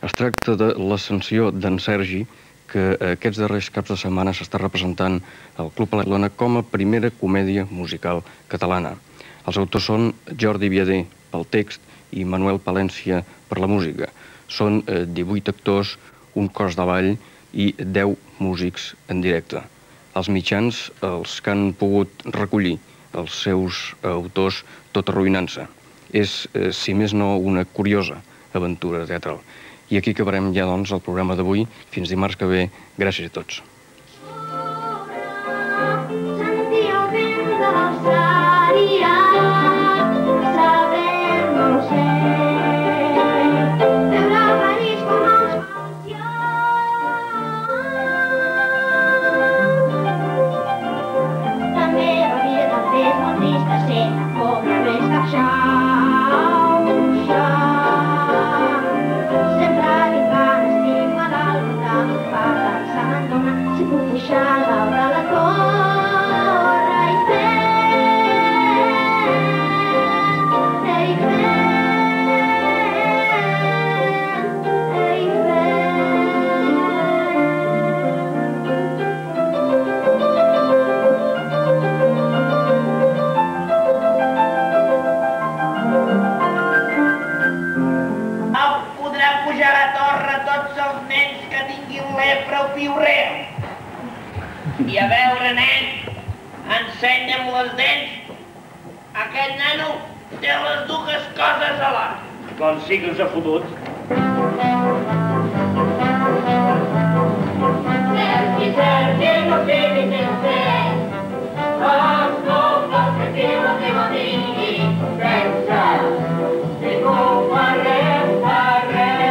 Es tracta de l'Ascensió d'en Sergi, que aquests darrers caps de setmana s'està representant al Club Barcelona com a primera comèdia musical catalana. Els autors són Jordi Viader pel text i Manuel Palència per la música. Són 18 actors, un cos de ball i 10 músics en directe. Els mitjans els que han pogut recollir els seus autors tot arruïnant-se. És, si més no, una curiosa aventura teatral. I aquí acabarem ja, doncs, el programa d'avui. Fins dimarts que ve. Gràcies a tots. I a veure, nen, ensenya'm les dents. Aquest nano té les dues coses alhora. Doncs sí que us ha fotut. Sergi, Sergi, no siguis sincers. Escolta el que diu digui, sense ningú fa res, fa res.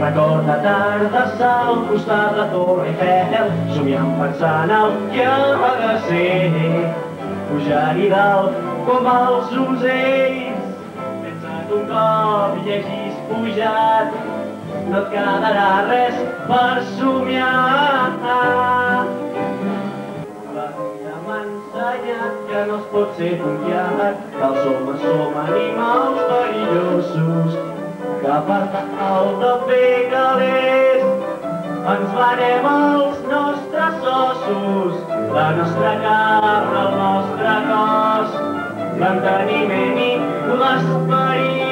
Recorda tardes al costat de Torre Eiffel, somiant pensant el que ha de ser. Pujar-hi dalt com els ocells, pensa que un cop hi hagis pujat, no et quedarà res per somiar. La vida m'ha ensenyat que no es pot ser confiat, que els homes som animals perillosos, que per tal de fer calés ens venem els nostres ossos, la nostra carn, el nostre cos, l'enteniment i l'esperit.